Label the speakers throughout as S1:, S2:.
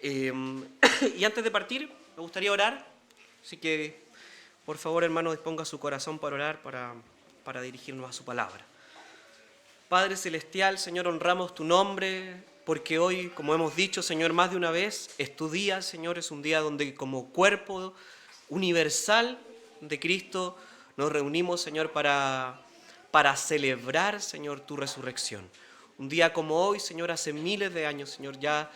S1: Eh, y antes de partir, me gustaría orar, así que por favor, hermano, disponga su corazón para orar, para dirigirnos a su palabra. Padre Celestial, Señor, honramos tu nombre, porque hoy, como hemos dicho, Señor, más de una vez, es tu día, Señor, es un día donde como cuerpo universal de Cristo nos reunimos, Señor, para celebrar, Señor, tu resurrección. Un día como hoy, Señor, hace miles de años, Señor, ya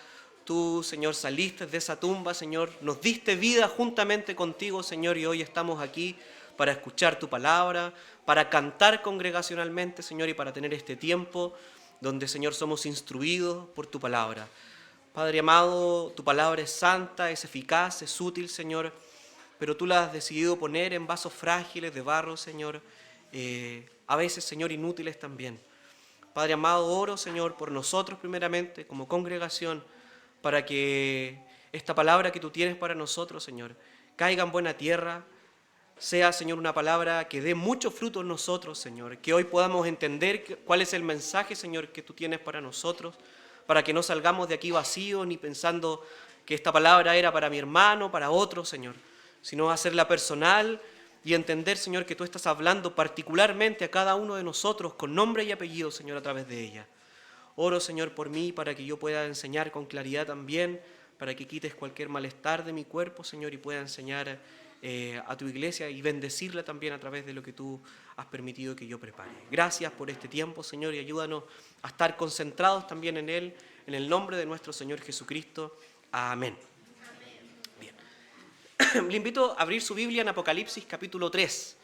S1: tú, Señor, saliste de esa tumba, Señor, nos diste vida juntamente contigo, Señor, y hoy estamos aquí para escuchar tu palabra, para cantar congregacionalmente, Señor, y para tener este tiempo donde, Señor, somos instruidos por tu palabra. Padre amado, tu palabra es santa, es eficaz, es útil, Señor, pero tú la has decidido poner en vasos frágiles de barro, Señor, a veces, Señor, inútiles también. Padre amado, oro, Señor, por nosotros primeramente, como congregación, para que esta palabra que tú tienes para nosotros, Señor, caiga en buena tierra, sea, Señor, una palabra que dé mucho fruto en nosotros, Señor, que hoy podamos entender cuál es el mensaje, Señor, que tú tienes para nosotros, para que no salgamos de aquí vacíos ni pensando que esta palabra era para mi hermano, para otro, Señor, sino hacerla personal y entender, Señor, que tú estás hablando particularmente a cada uno de nosotros con nombre y apellido, Señor, a través de ella. Oro, Señor, por mí, para que yo pueda enseñar con claridad también, para que quites cualquier malestar de mi cuerpo, Señor, y pueda enseñar a tu iglesia y bendecirla también a través de lo que tú has permitido que yo prepare. Gracias por este tiempo, Señor, y ayúdanos a estar concentrados también en Él, en el nombre de nuestro Señor Jesucristo. Amén. Bien. Le invito a abrir su Biblia en Apocalipsis capítulo 3,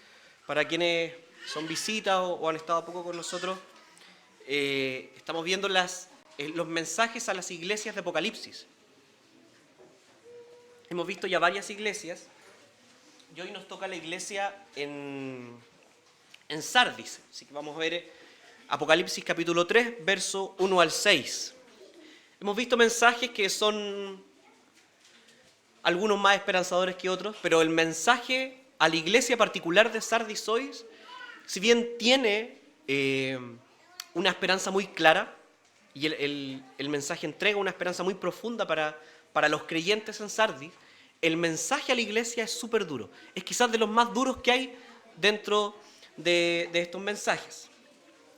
S1: para quienes son visitas o han estado poco con nosotros. Estamos viendo los mensajes a las iglesias de Apocalipsis. Hemos visto ya varias iglesias y hoy nos toca la iglesia en Sardis. Así que vamos a ver Apocalipsis capítulo 3, verso 1 al 6. Hemos visto mensajes que son algunos más esperanzadores que otros, pero el mensaje a la iglesia particular de Sardis hoy, si bien tiene una esperanza muy clara, y el mensaje entrega una esperanza muy profunda para los creyentes en Sardis, el mensaje a la iglesia es súper duro. Es quizás de los más duros que hay dentro de estos mensajes.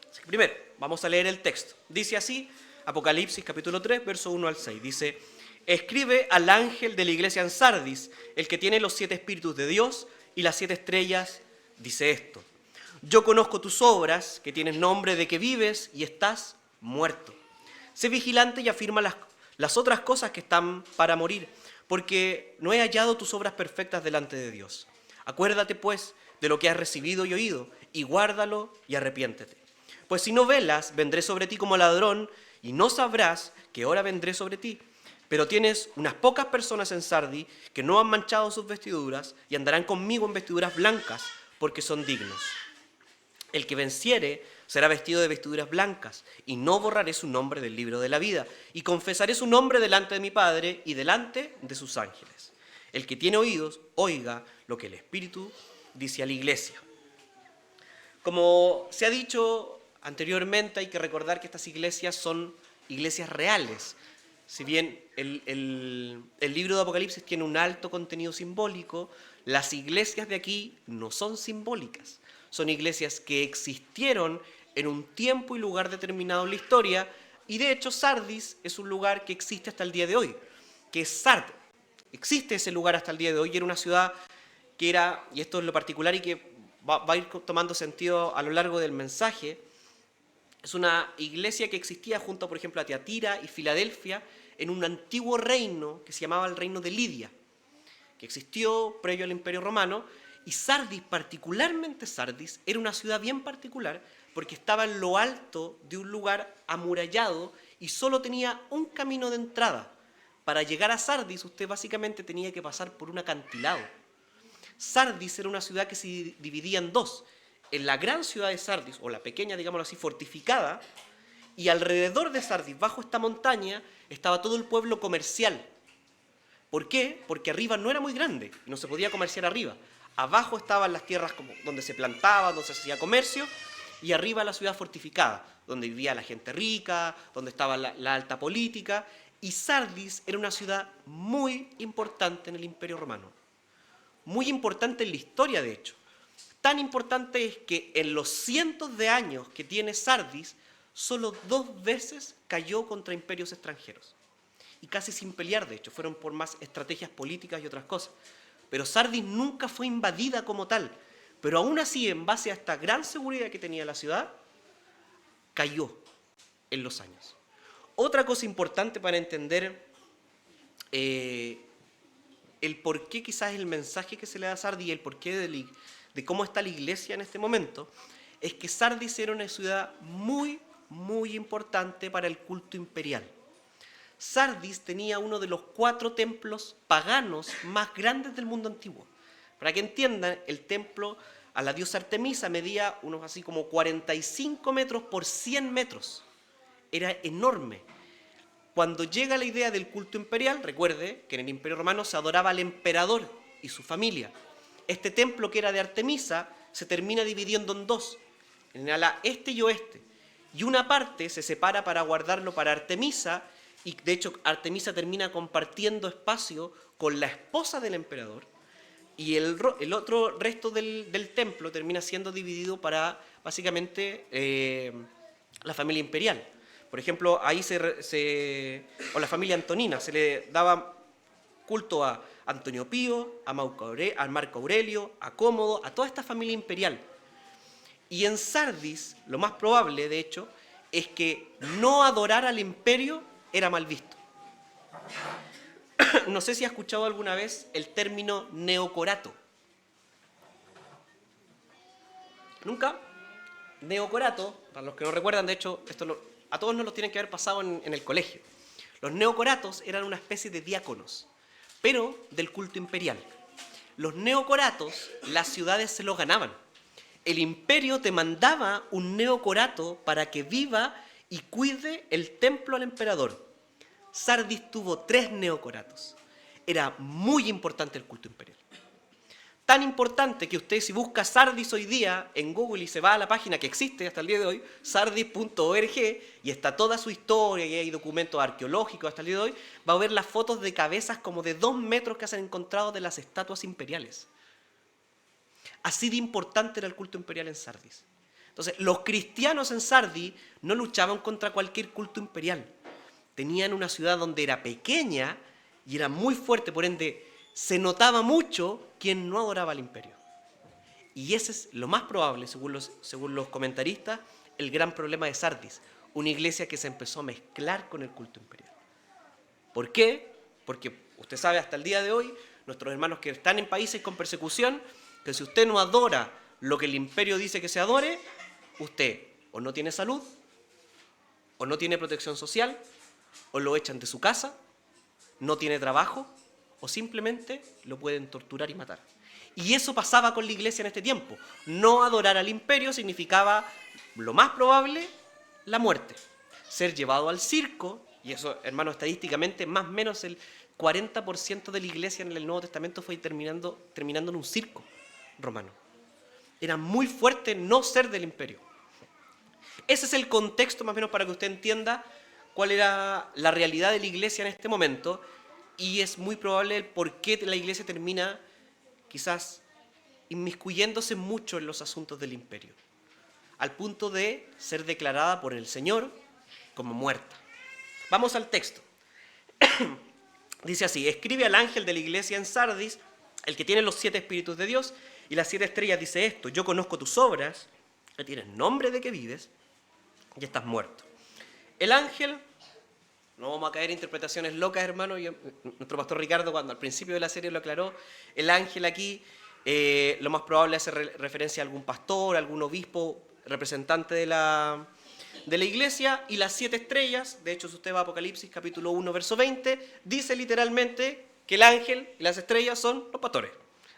S1: Así que primero, vamos a leer el texto. Dice así, Apocalipsis capítulo 3, verso 1 al 6. Dice: escribe al ángel de la iglesia en Sardis, el que tiene los 7 espíritus de Dios y las 7 estrellas, dice esto: yo conozco tus obras, que tienes nombre de que vives y estás muerto. Sé vigilante y afirma las otras cosas que están para morir, porque no he hallado tus obras perfectas delante de Dios. Acuérdate, pues, de lo que has recibido y oído, y guárdalo y arrepiéntete. Pues si no velas, vendré sobre ti como ladrón, y no sabrás qué hora vendré sobre ti. Pero tienes unas pocas personas en Sardis que no han manchado sus vestiduras, y andarán conmigo en vestiduras blancas, porque son dignos. El que venciere será vestido de vestiduras blancas, y no borraré su nombre del libro de la vida, y confesaré su nombre delante de mi Padre y delante de sus ángeles. El que tiene oídos, oiga lo que el Espíritu dice a la iglesia. Como se ha dicho anteriormente, hay que recordar que estas iglesias son iglesias reales. Si bien el libro de Apocalipsis tiene un alto contenido simbólico, las iglesias de aquí no son simbólicas. Son iglesias que existieron en un tiempo y lugar determinado en la historia, y de hecho Sardis es un lugar que existe hasta el día de hoy, que es Sardes. Existe ese lugar hasta el día de hoy, y era una ciudad que era, y esto es lo particular y que va a ir tomando sentido a lo largo del mensaje, es una iglesia que existía junto, por ejemplo, a Tiatira y Filadelfia, en un antiguo reino que se llamaba el reino de Lidia, que existió previo al Imperio Romano. Y Sardis, particularmente Sardis, era una ciudad bien particular porque estaba en lo alto de un lugar amurallado y solo tenía un camino de entrada. Para llegar a Sardis, usted básicamente tenía que pasar por un acantilado. Sardis era una ciudad que se dividía en dos. En la gran ciudad de Sardis, o la pequeña, digámoslo así, fortificada, y alrededor de Sardis, bajo esta montaña, estaba todo el pueblo comercial. ¿Por qué? Porque arriba no era muy grande y no se podía comerciar arriba. Abajo estaban las tierras donde se plantaba, donde se hacía comercio, y arriba la ciudad fortificada, donde vivía la gente rica, donde estaba la alta política. Y Sardis era una ciudad muy importante en el Imperio Romano, muy importante en la historia, de hecho. Tan importante es que en los cientos de años que tiene Sardis, solo 2 veces cayó contra imperios extranjeros. Y casi sin pelear, de hecho, fueron por más estrategias políticas y otras cosas. Pero Sardis nunca fue invadida como tal. Pero aún así, en base a esta gran seguridad que tenía la ciudad, cayó en los años. Otra cosa importante para entender el por qué quizás el mensaje que se le da a Sardis y el porqué de cómo está la iglesia en este momento, es que Sardis era una ciudad muy, muy importante para el culto imperial. Sardis tenía uno de los 4 templos paganos más grandes del mundo antiguo. Para que entiendan, el templo a la diosa Artemisa medía unos así como 45 metros por 100 metros. Era enorme. Cuando llega la idea del culto imperial, recuerde que en el Imperio Romano se adoraba al emperador y su familia. Este templo, que era de Artemisa, se termina dividiendo en 2, en ala este y oeste. Y una parte se separa para guardarlo para Artemisa, y de hecho Artemisa termina compartiendo espacio con la esposa del emperador, y el otro resto del templo termina siendo dividido para básicamente la familia imperial. Por ejemplo, ahí o la familia Antonina, se le daba culto a Antonio Pío, a Marco Aurelio, a Cómodo, a toda esta familia imperial. Y en Sardis, lo más probable, de hecho, es que no adorar al imperio era mal visto. No sé si ha escuchado alguna vez el término neocorato. ¿Nunca? Neocorato, para los que no recuerdan, de hecho, a todos nos lo tienen que haber pasado en el colegio. Los neocoratos eran una especie de diáconos, pero del culto imperial. Los neocoratos, las ciudades se los ganaban. El imperio te mandaba un neocorato para que viva y cuide el templo al emperador. Sardis tuvo 3 neocoratos. Era muy importante el culto imperial. Tan importante que usted, si busca Sardis hoy día en Google y se va a la página que existe hasta el día de hoy, sardis.org, y está toda su historia y hay documentos arqueológicos hasta el día de hoy, va a ver las fotos de cabezas como de 2 metros que se han encontrado de las estatuas imperiales. Así de importante era el culto imperial en Sardis. Entonces, los cristianos en Sardis no luchaban contra cualquier culto imperial. Tenían una ciudad donde era pequeña y era muy fuerte, por ende, se notaba mucho quien no adoraba al imperio. Y ese es lo más probable, según los comentaristas, el gran problema de Sardis. Una iglesia que se empezó a mezclar con el culto imperial. ¿Por qué? Porque usted sabe, hasta el día de hoy, nuestros hermanos que están en países con persecución, que si usted no adora lo que el imperio dice que se adore, usted o no tiene salud, o no tiene protección social, o lo echan de su casa, no tiene trabajo, o simplemente lo pueden torturar y matar. Y eso pasaba con la iglesia en este tiempo. No adorar al imperio significaba, lo más probable, la muerte. Ser llevado al circo, y eso, hermano, estadísticamente, más o menos el 40% de la iglesia en el Nuevo Testamento fue terminando en un circo romano. Era muy fuerte no ser del imperio. Ese es el contexto, más o menos, para que usted entienda cuál era la realidad de la iglesia en este momento, y es muy probable el por qué la iglesia termina quizás inmiscuyéndose mucho en los asuntos del imperio, al punto de ser declarada por el Señor como muerta. Vamos al texto. Dice así: escribe al ángel de la iglesia en Sardis, el que tiene los 7 espíritus de Dios y las 7 estrellas, dice esto: yo conozco tus obras, que tienes nombre de que vives y estás muerto. El ángel, no vamos a caer en interpretaciones locas, hermano, nuestro pastor Ricardo, cuando al principio de la serie lo aclaró, el ángel aquí lo más probable hace referencia a algún pastor, algún obispo, representante de la iglesia, y las 7 estrellas, de hecho si usted va a Apocalipsis capítulo 1 verso 20, dice literalmente que el ángel y las estrellas son los pastores.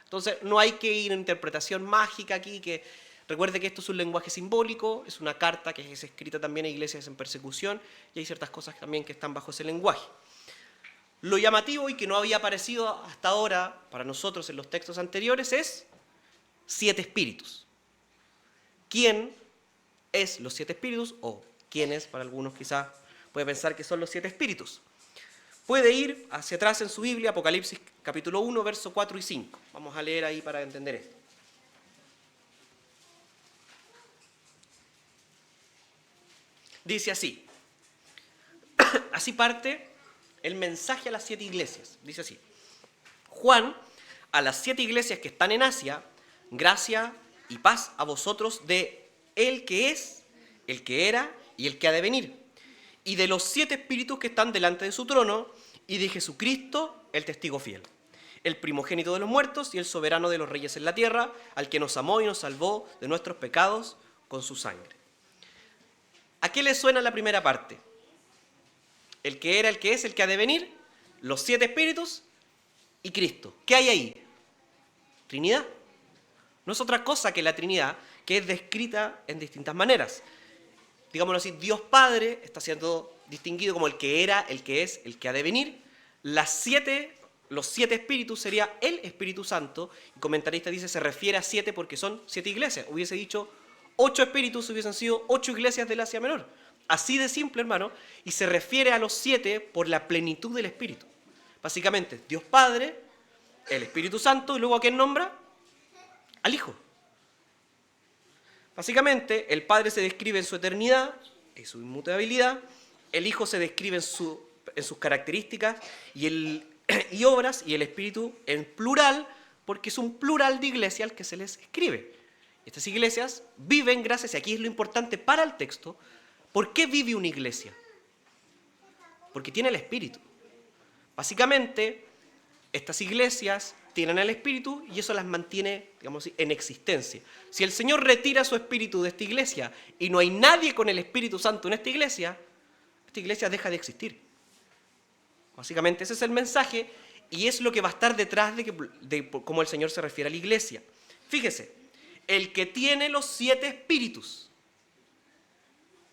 S1: Entonces no hay que ir en interpretación mágica aquí, que recuerde que esto es un lenguaje simbólico, es una carta que es escrita también a iglesias en persecución, y hay ciertas cosas también que están bajo ese lenguaje. Lo llamativo y que no había aparecido hasta ahora para nosotros en los textos anteriores es 7 espíritus. ¿Quién es los 7 espíritus? O quiénes, para algunos quizás puede pensar que son los 7 espíritus. Puede ir hacia atrás en su Biblia, Apocalipsis capítulo 1, verso 4 y 5. Vamos a leer ahí para entender esto. Dice así. Así parte el mensaje a las 7 iglesias. Dice así. Juan, a las 7 iglesias que están en Asia, gracia y paz a vosotros de el que es, el que era y el que ha de venir, y de los 7 espíritus que están delante de su trono, y de Jesucristo, el testigo fiel, el primogénito de los muertos y el soberano de los reyes en la tierra, al que nos amó y nos salvó de nuestros pecados con su sangre. ¿A qué le suena la primera parte? El que era, el que es, el que ha de venir, los 7 espíritus y Cristo. ¿Qué hay ahí? Trinidad. No es otra cosa que la Trinidad, que es descrita en distintas maneras. Digámoslo así, Dios Padre está siendo distinguido como el que era, el que es, el que ha de venir. Los 7 espíritus sería el Espíritu Santo. El comentarista dice, se refiere a 7 porque son 7 iglesias. Hubiese dicho 8 espíritus, hubiesen sido 8 iglesias del Asia Menor. Así de simple, hermano. Y se refiere a los 7 por la plenitud del Espíritu. Básicamente, Dios Padre, el Espíritu Santo, y luego ¿a quién nombra? Al Hijo. Básicamente, el Padre se describe en su eternidad, en su inmutabilidad, el Hijo se describe en sus características y obras, y el Espíritu en plural, porque es un plural de iglesia al que se les escribe. Estas iglesias viven gracias, y aquí es lo importante para el texto. ¿Por qué vive una iglesia? Porque tiene el Espíritu. Básicamente, estas iglesias tienen el Espíritu y eso las mantiene, digamos así, en existencia. Si el Señor retira su Espíritu de esta iglesia y no hay nadie con el Espíritu Santo en esta iglesia deja de existir. Básicamente ese es el mensaje y es lo que va a estar detrás de cómo el Señor se refiere a la iglesia. Fíjese, el que tiene los 7 espíritus.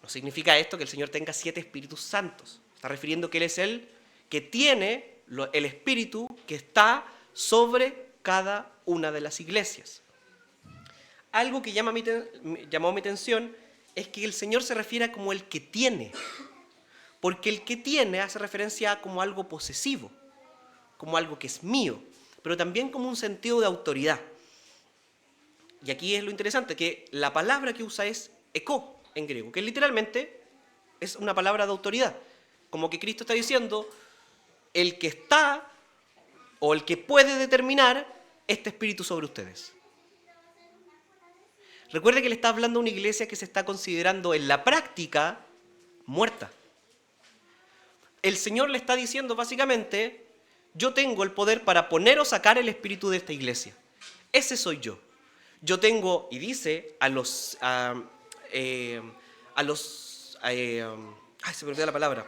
S1: No significa esto que el Señor tenga 7 espíritus santos. Está refiriendo que Él es el que tiene el espíritu que está sobre cada una de las iglesias. Algo que llamó mi atención es que el Señor se refiere como el que tiene. Porque el que tiene hace referencia a como algo posesivo, como algo que es mío, pero también como un sentido de autoridad. Y aquí es lo interesante, que la palabra que usa es eko en griego, que literalmente es una palabra de autoridad. Como que Cristo está diciendo, el que está o el que puede determinar este espíritu sobre ustedes. Recuerde que le está hablando a una iglesia que se está considerando en la práctica muerta. El Señor le está diciendo básicamente, yo tengo el poder para poner o sacar el espíritu de esta iglesia. Ese soy yo. Yo tengo, y dice a los se me olvidó la palabra,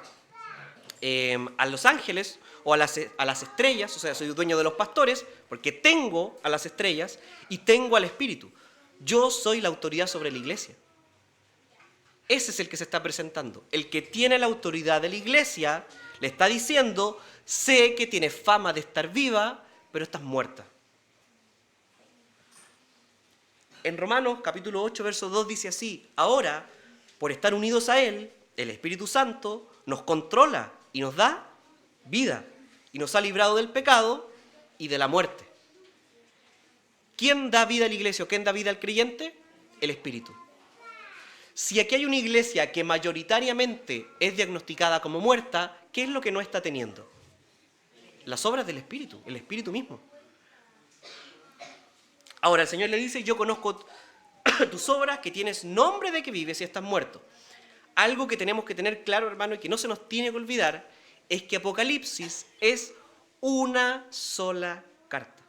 S1: a los ángeles o a las estrellas, o sea, soy dueño de los pastores, porque tengo a las estrellas y tengo al espíritu. Yo soy la autoridad sobre la iglesia. Ese es el que se está presentando. El que tiene la autoridad de la iglesia le está diciendo, sé que tienes fama de estar viva, pero estás muerta. En Romanos capítulo 8, verso 2 dice así, ahora, por estar unidos a Él, el Espíritu Santo nos controla y nos da vida y nos ha librado del pecado y de la muerte. ¿Quién da vida a la iglesia o quién da vida al creyente? El Espíritu. Si aquí hay una iglesia que mayoritariamente es diagnosticada como muerta, ¿qué es lo que no está teniendo? Las obras del Espíritu, el Espíritu mismo. Ahora el Señor le dice, yo conozco tus obras, que tienes nombre de que vives y estás muerto. Algo que tenemos que tener claro, hermano, y que no se nos tiene que olvidar, es que Apocalipsis es una sola carta.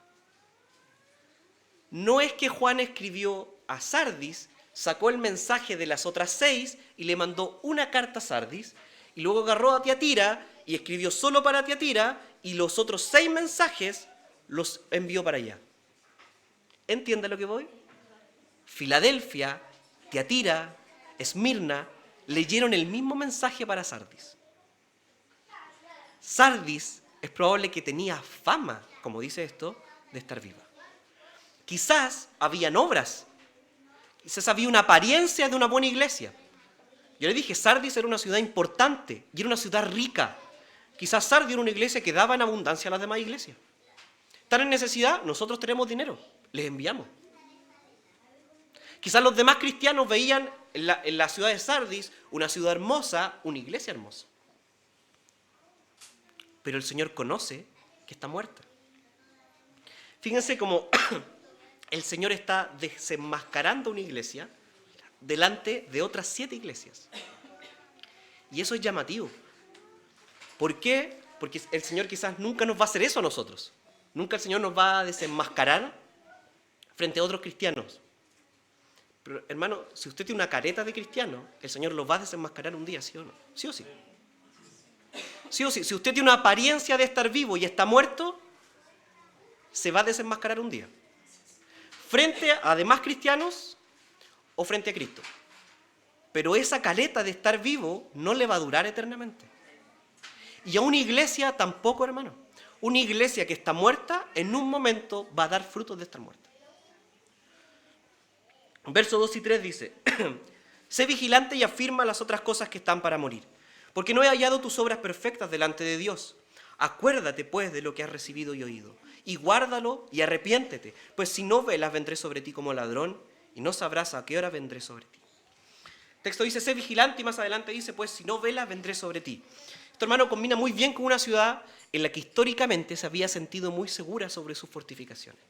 S1: No es que Juan escribió a Sardis, sacó el mensaje de las otras 6 y le mandó una carta a Sardis, y luego agarró a Tiatira y escribió solo para Tiatira, y los otros 6 mensajes los envió para allá. ¿Entiende lo que voy? Filadelfia, Tiatira, Esmirna, leyeron el mismo mensaje para Sardis. Sardis es probable que tenía fama, como dice esto, de estar viva. Quizás habían obras, quizás había una apariencia de una buena iglesia. Yo le dije, Sardis era una ciudad importante y era una ciudad rica, Quizás Sardis era una iglesia que daba en abundancia a las demás iglesias. Están en necesidad, nosotros tenemos dinero, les enviamos. Quizás los demás cristianos veían en la ciudad de Sardis una ciudad hermosa, una iglesia hermosa. Pero el Señor conoce que está muerta. Fíjense cómo el Señor está desenmascarando una iglesia delante de otras 7 iglesias. Y eso es llamativo. ¿Por qué? Porque el Señor quizás nunca nos va a hacer eso a nosotros. Nunca el Señor nos va a desenmascarar frente a otros cristianos. Pero, hermano, si usted tiene una careta de cristiano, el Señor lo va a desenmascarar un día, ¿sí o no? ¿Sí o sí? Sí o sí. Si usted tiene una apariencia de estar vivo y está muerto, se va a desenmascarar un día. Frente a demás cristianos o frente a Cristo. Pero esa careta de estar vivo no le va a durar eternamente. Y a una iglesia tampoco, hermano. Una iglesia que está muerta, en un momento va a dar frutos de estar muerta. Versos 2 y 3 dice, sé vigilante y afirma las otras cosas que están para morir, porque no he hallado tus obras perfectas delante de Dios. Acuérdate, pues, de lo que has recibido y oído, y guárdalo y arrepiéntete, pues si no velas, vendré sobre ti como ladrón, y no sabrás a qué hora vendré sobre ti. El texto dice, sé vigilante, y más adelante dice, pues si no velas, vendré sobre ti. Esto, hermano, combina muy bien con una ciudad en la que históricamente se había sentido muy segura sobre sus fortificaciones.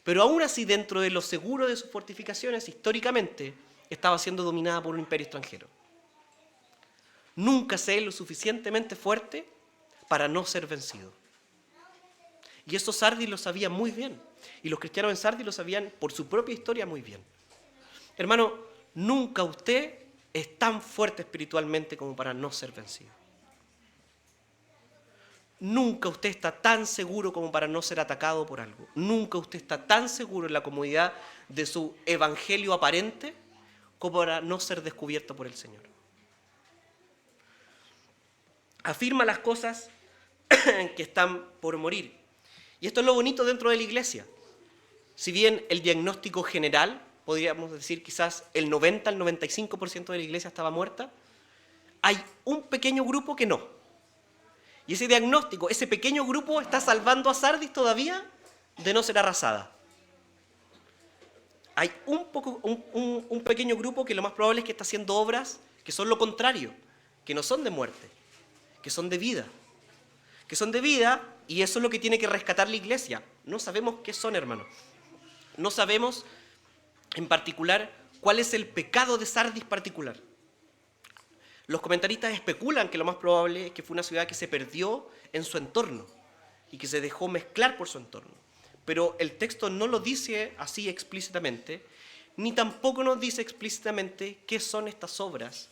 S1: Pero aún así, dentro de lo seguro de sus fortificaciones, históricamente estaba siendo dominada por un imperio extranjero. Nunca se es lo suficientemente fuerte para no ser vencido. Y eso Sardis lo sabía muy bien. Y los cristianos en Sardis lo sabían por su propia historia muy bien. Hermano, nunca usted es tan fuerte espiritualmente como para no ser vencido. Nunca usted está tan seguro como para no ser atacado por algo. Nunca usted está tan seguro en la comodidad de su evangelio aparente como para no ser descubierto por el Señor. Afirma las cosas que están por morir. Y esto es lo bonito dentro de la iglesia. Si bien el diagnóstico general, podríamos decir quizás el 90 al 95% de la iglesia estaba muerta, hay un pequeño grupo que no. Y ese diagnóstico, ese pequeño grupo está salvando a Sardis todavía de no ser arrasada. Hay un pequeño grupo que lo más probable es que está haciendo obras que son lo contrario, que no son de muerte, que son de vida. Que son de vida, y eso es lo que tiene que rescatar la iglesia. No sabemos qué son, hermanos. No sabemos en particular cuál es el pecado de Sardis particular. Los comentaristas especulan que lo más probable es que fue una ciudad que se perdió en su entorno y que se dejó mezclar por su entorno. Pero el texto no lo dice así explícitamente, ni tampoco nos dice explícitamente qué son estas obras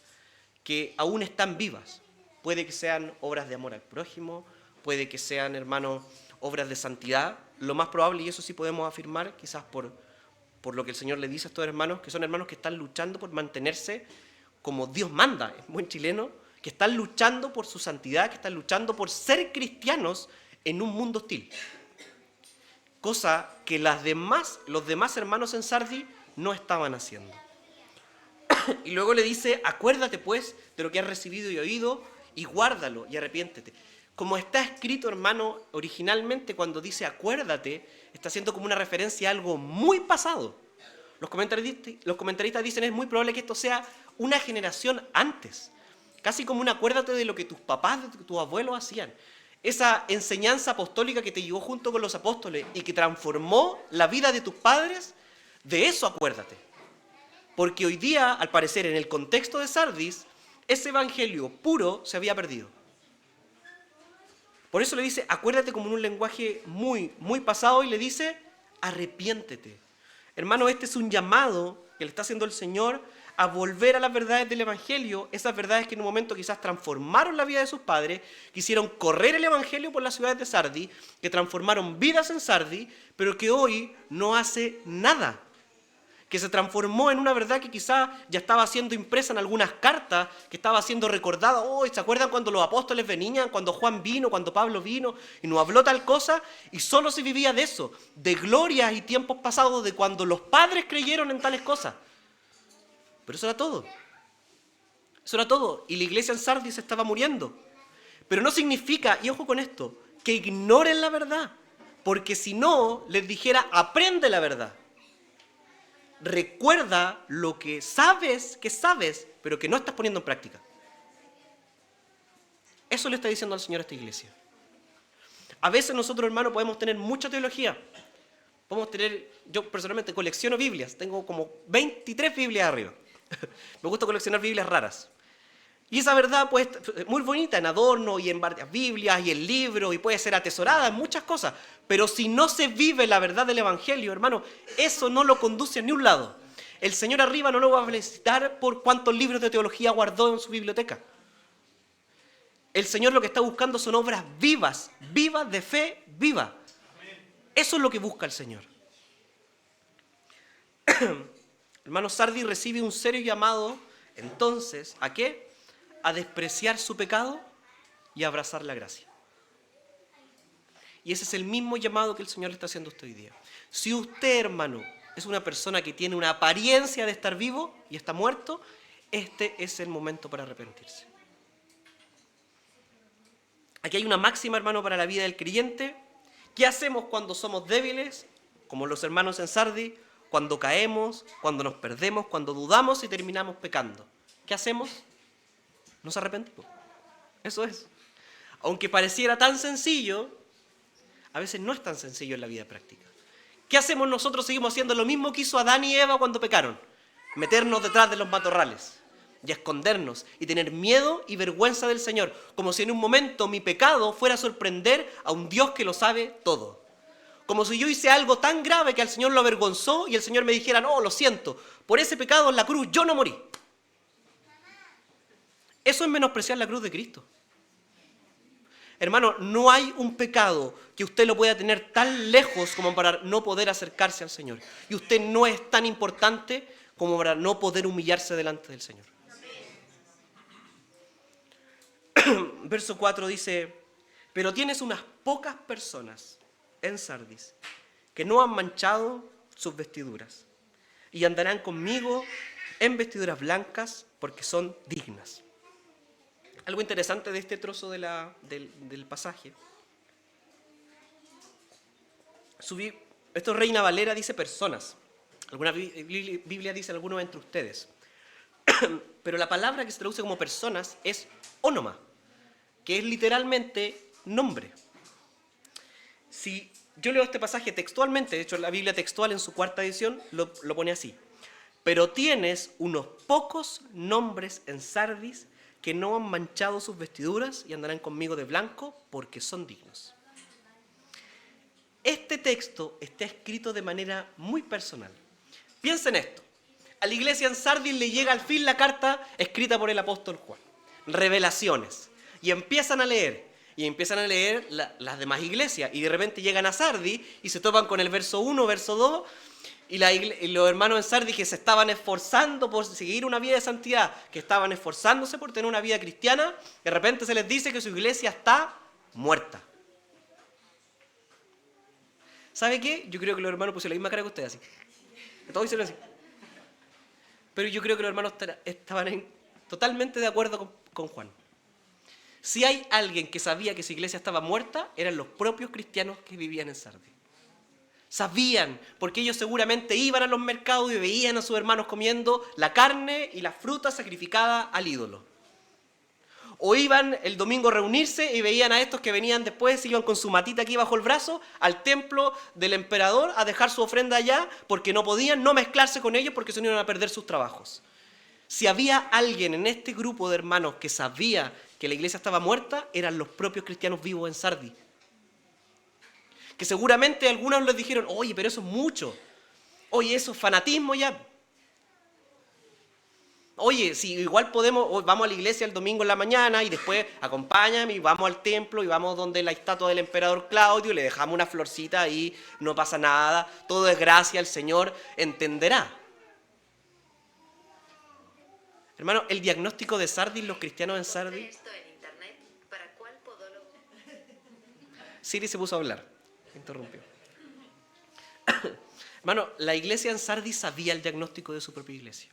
S1: que aún están vivas. Puede que sean obras de amor al prójimo, puede que sean, hermanos, obras de santidad. Lo más probable, y eso sí podemos afirmar, quizás por lo que el Señor le dice a estos hermanos, que son hermanos que están luchando por mantenerse como Dios manda, es buen chileno, que están luchando por su santidad, que están luchando por ser cristianos en un mundo hostil. Cosa que los demás hermanos en Sardis no estaban haciendo. Y luego le dice, acuérdate pues de lo que has recibido y oído, y guárdalo y arrepiéntete. Como está escrito, hermano, originalmente cuando dice acuérdate, está haciendo como una referencia a algo muy pasado. Los comentaristas dicen es muy probable que esto sea una generación antes. Casi como un acuérdate de lo que tus papás, de tus abuelos hacían. Esa enseñanza apostólica que te llevó junto con los apóstoles y que transformó la vida de tus padres, de eso acuérdate. Porque hoy día, al parecer, en el contexto de Sardis, ese evangelio puro se había perdido. Por eso le dice, acuérdate como en un lenguaje muy, muy pasado y le dice, arrepiéntete. Hermano, este es un llamado que le está haciendo el Señor a volver a las verdades del evangelio, esas verdades que en un momento quizás transformaron la vida de sus padres, que hicieron correr el evangelio por las ciudades de Sardis, que transformaron vidas en Sardis, pero que hoy no hace nada. Que se transformó en una verdad que quizás ya estaba siendo impresa en algunas cartas, que estaba siendo recordada. Oh, ¿se acuerdan cuando los apóstoles venían, cuando Juan vino, cuando Pablo vino y nos habló tal cosa? Y solo se vivía de eso, de glorias y tiempos pasados, de cuando los padres creyeron en tales cosas. Pero eso era todo. Eso era todo. Y la iglesia en Sardis estaba muriendo. Pero no significa, y ojo con esto, que ignoren la verdad. Porque si no, les dijera, aprende la verdad. Recuerda lo que sabes, pero que no estás poniendo en práctica. Eso le está diciendo al Señor a esta iglesia. A veces nosotros, hermanos, podemos tener mucha teología. Yo personalmente colecciono Biblias. Tengo como 23 Biblias arriba. Me gusta coleccionar Biblias raras. Y esa verdad pues muy bonita en adorno y en varias Biblias y en libros y puede ser atesorada en muchas cosas. Pero si no se vive la verdad del Evangelio, hermano, eso no lo conduce a ni un lado. El Señor arriba no lo va a felicitar por cuántos libros de teología guardó en su biblioteca. El Señor lo que está buscando son obras vivas, vivas de fe viva. Eso es lo que busca el Señor. Hermano, Sardis recibe un serio llamado, entonces, ¿a qué? A despreciar su pecado y a abrazar la gracia. Y ese es el mismo llamado que el Señor le está haciendo a usted hoy día. Si usted, hermano, es una persona que tiene una apariencia de estar vivo y está muerto, este es el momento para arrepentirse. Aquí hay una máxima, hermano, para la vida del creyente. ¿Qué hacemos cuando somos débiles? Como los hermanos en Sardis, cuando caemos, cuando nos perdemos, cuando dudamos y terminamos pecando. ¿Qué hacemos? Nos arrepentimos. Eso es. Aunque pareciera tan sencillo, a veces no es tan sencillo en la vida práctica. ¿Qué hacemos nosotros? Seguimos haciendo lo mismo que hizo Adán y Eva cuando pecaron. Meternos detrás de los matorrales y escondernos y tener miedo y vergüenza del Señor, como si en un momento mi pecado fuera a sorprender a un Dios que lo sabe todo. Como si yo hice algo tan grave que al Señor lo avergonzó y el Señor me dijera, no, lo siento, por ese pecado en la cruz yo no morí. Eso es menospreciar la cruz de Cristo. Hermano, no hay un pecado que usted lo pueda tener tan lejos como para no poder acercarse al Señor. Y usted no es tan importante como para no poder humillarse delante del Señor. Verso 4 dice, pero tienes unas pocas personas en Sardis que no han manchado sus vestiduras y andarán conmigo en vestiduras blancas porque son dignas. Algo interesante de este trozo del pasaje. Esto Reina Valera dice personas. Alguna Biblia dice algunos entre ustedes. Pero la palabra que se traduce como personas es ónoma, que es literalmente nombre. Si yo leo este pasaje textualmente, de hecho la Biblia textual en su cuarta edición lo pone así. Pero tienes unos pocos nombres en Sardis que no han manchado sus vestiduras y andarán conmigo de blanco porque son dignos. Este texto está escrito de manera muy personal. Piensen esto. A la iglesia en Sardis le llega al fin la carta escrita por el apóstol Juan. Revelaciones. Y empiezan a leer. Y empiezan a leer las demás iglesias. Y de repente llegan a Sardis y se topan con el verso 1, verso 2. Y los hermanos en Sardis que se estaban esforzando por seguir una vida de santidad, que estaban esforzándose por tener una vida cristiana, de repente se les dice que su iglesia está muerta. ¿Sabe qué? Yo creo que los hermanos pusieron la misma cara que ustedes, así. Todos hicieron así. Pero yo creo que los hermanos estaban totalmente de acuerdo con Juan. Si hay alguien que sabía que su iglesia estaba muerta, eran los propios cristianos que vivían en Sardis. Sabían, porque ellos seguramente iban a los mercados y veían a sus hermanos comiendo la carne y la fruta sacrificada al ídolo. O iban el domingo a reunirse y veían a estos que venían después, iban con su matita aquí bajo el brazo al templo del emperador a dejar su ofrenda allá porque no podían no mezclarse con ellos porque se iban a perder sus trabajos. Si había alguien en este grupo de hermanos que sabía que la iglesia estaba muerta, eran los propios cristianos vivos en Sardis. Que seguramente algunos les dijeron, oye, pero eso es mucho. Oye, eso es fanatismo ya. Oye, si igual podemos, vamos a la iglesia el domingo en la mañana y después acompáñame y vamos al templo y vamos donde la estatua del emperador Claudio y le dejamos una florcita ahí, no pasa nada, todo es gracia, el Señor entenderá. Hermano, el diagnóstico de Sardis, los cristianos en Sardis... Siri se puso a hablar, interrumpió. Hermano, la iglesia en Sardis sabía el diagnóstico de su propia iglesia.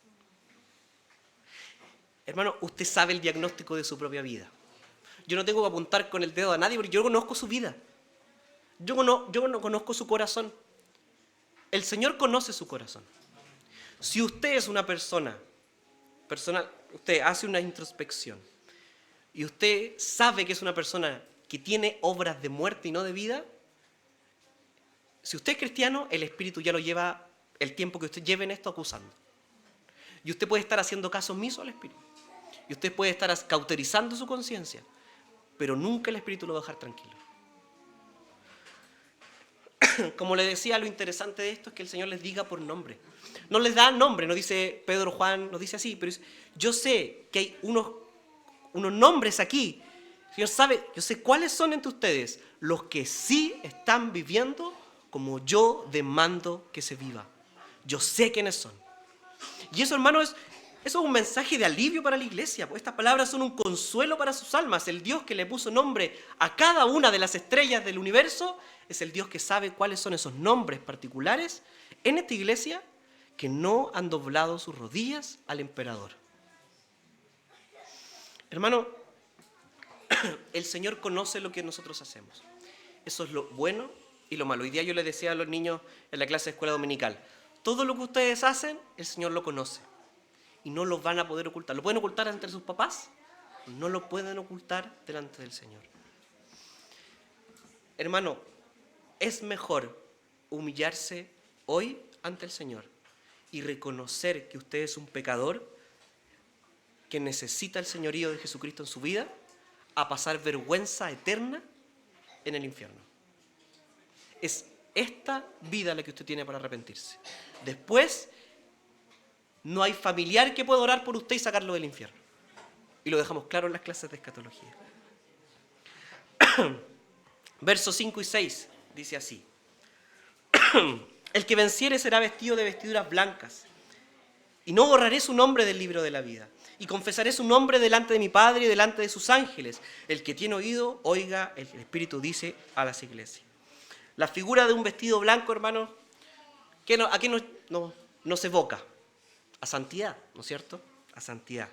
S1: Hermano, usted sabe el diagnóstico de su propia vida. Yo no tengo que apuntar con el dedo a nadie porque yo conozco su vida. Yo no conozco su corazón. El Señor conoce su corazón. Si usted es una persona, usted hace una introspección y usted sabe que es una persona que tiene obras de muerte y no de vida, si usted es cristiano, el Espíritu ya lo lleva el tiempo que usted lleve en esto acusando. Y usted puede estar haciendo caso omiso al Espíritu. Y usted puede estar cauterizando su conciencia, pero nunca el Espíritu lo va a dejar tranquilo. Como le decía, lo interesante de esto es que el Señor les diga por nombre. No les da nombre, no dice Pedro, Juan, no dice así, pero yo sé que hay unos nombres aquí. El Señor sabe, yo sé cuáles son entre ustedes los que sí están viviendo como yo demando que se viva. Yo sé quiénes son. Y eso, hermanos, eso es un mensaje de alivio para la iglesia. Pues estas palabras son un consuelo para sus almas. El Dios que le puso nombre a cada una de las estrellas del universo es el Dios que sabe cuáles son esos nombres particulares en esta iglesia que no han doblado sus rodillas al emperador. Hermano, el Señor conoce lo que nosotros hacemos. Eso es lo bueno y lo malo. Hoy día yo les decía a los niños en la clase de escuela dominical, todo lo que ustedes hacen, el Señor lo conoce. Y no lo van a poder ocultar. ¿Lo pueden ocultar entre sus papás? No lo pueden ocultar delante del Señor. Hermano, es mejor humillarse hoy ante el Señor y reconocer que usted es un pecador que necesita el señorío de Jesucristo en su vida, a pasar vergüenza eterna en el infierno. Es esta vida la que usted tiene para arrepentirse. Después, no hay familiar que pueda orar por usted y sacarlo del infierno. Y lo dejamos claro en las clases de escatología. Versos 5 y 6 dice así. El que venciere será vestido de vestiduras blancas, y no borraré su nombre del libro de la vida, y confesaré su nombre delante de mi Padre y delante de sus ángeles. El que tiene oído, oiga, el Espíritu dice a las iglesias. La figura de un vestido blanco, hermano, ¿a qué nos evoca? A santidad, ¿no es cierto? A santidad.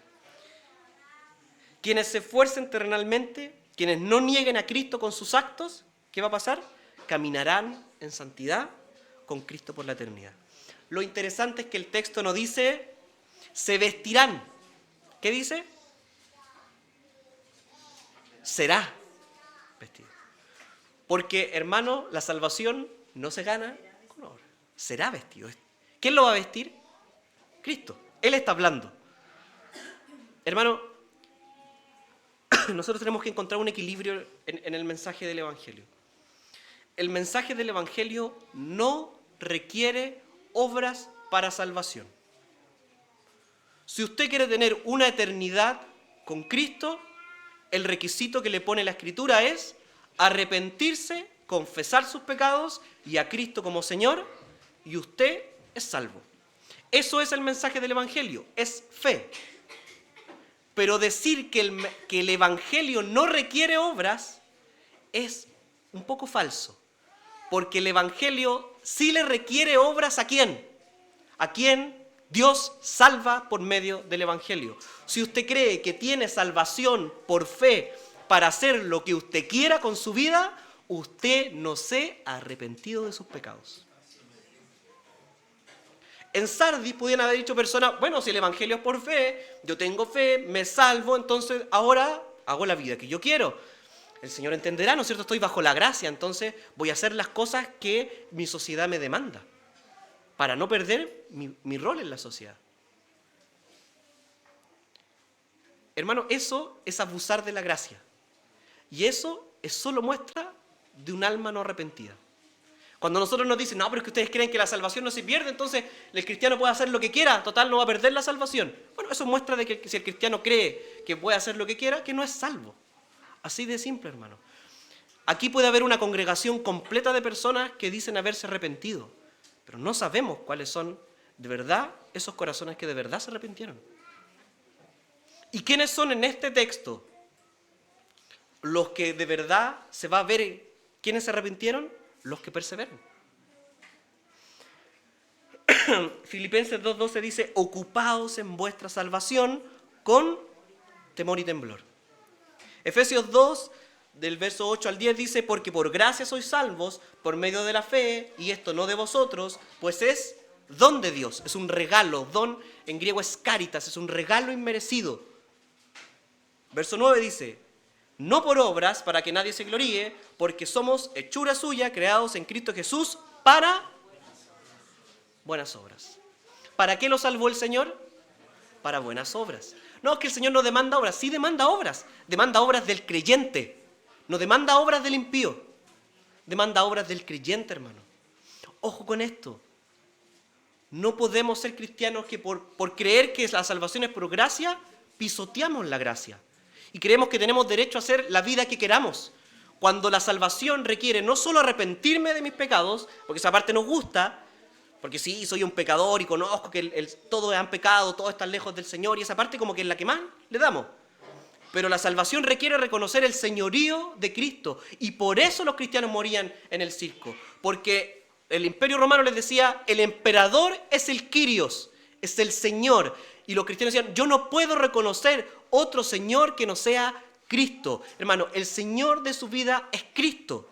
S1: Quienes se esfuercen terrenalmente, quienes no nieguen a Cristo con sus actos, ¿qué va a pasar? Caminarán en santidad con Cristo por la eternidad. Lo interesante es que el texto no dice, se vestirán. ¿Qué dice? Será vestido. Porque, hermano, la salvación no se gana con obra. Será vestido. ¿Quién lo va a vestir? Cristo. Él está hablando. Hermano, nosotros tenemos que encontrar un equilibrio en el mensaje del Evangelio. El mensaje del Evangelio no requiere obras para salvación. Si usted quiere tener una eternidad con Cristo, el requisito que le pone la Escritura es arrepentirse, confesar sus pecados y a Cristo como Señor, y usted es salvo. Eso es el mensaje del Evangelio, es fe. Pero decir que el Evangelio no requiere obras es un poco falso. Porque el Evangelio sí le requiere obras ¿a quién? A quien Dios salva por medio del Evangelio. Si usted cree que tiene salvación por fe para hacer lo que usted quiera con su vida, usted no se ha arrepentido de sus pecados. En Sardis podían haber dicho personas, bueno, si el Evangelio es por fe, yo tengo fe, me salvo, entonces ahora hago la vida que yo quiero. El Señor entenderá, ¿no es cierto? Estoy bajo la gracia, entonces voy a hacer las cosas que mi sociedad me demanda, para no perder mi rol en la sociedad. Hermano, eso es abusar de la gracia. Y eso es solo muestra de un alma no arrepentida. Cuando nosotros nos dicen, no, pero es que ustedes creen que la salvación no se pierde, entonces el cristiano puede hacer lo que quiera, total no va a perder la salvación. Bueno, eso muestra de que si el cristiano cree que puede hacer lo que quiera, que no es salvo. Así de simple, hermano. Aquí puede haber una congregación completa de personas que dicen haberse arrepentido, pero no sabemos cuáles son de verdad esos corazones que de verdad se arrepintieron. ¿Y quiénes son en este texto los que de verdad se va a ver quiénes se arrepintieron? Los que perseveran. Filipenses 2:12 dice, ocupaos en vuestra salvación con temor y temblor. Efesios 2, del verso 8 al 10 dice, porque por gracia sois salvos por medio de la fe, y esto no de vosotros, pues es don de Dios, es un regalo. Don en griego es caritas, es un regalo inmerecido. Verso 9 dice, no por obras para que nadie se gloríe, porque somos hechura suya, creados en Cristo Jesús para buenas obras. ¿Para qué lo salvó el Señor? Para buenas obras. No, es que el Señor no demanda obras, sí demanda obras del creyente. No demanda obras del impío, demanda obras del creyente, hermano. Ojo con esto. No podemos ser cristianos que por creer que la salvación es por gracia, pisoteamos la gracia. Y creemos que tenemos derecho a hacer la vida que queramos. Cuando la salvación requiere no solo arrepentirme de mis pecados, porque esa parte nos gusta, porque sí, soy un pecador y conozco que todos han pecado, todos están lejos del Señor, y esa parte como que es la que más le damos. Pero la salvación requiere reconocer el señorío de Cristo. Y por eso los cristianos morían en el circo. Porque el Imperio Romano les decía, el emperador es el Kyrios, es el Señor. Y los cristianos decían, yo no puedo reconocer otro Señor que no sea Cristo. Hermano, el Señor de su vida es Cristo.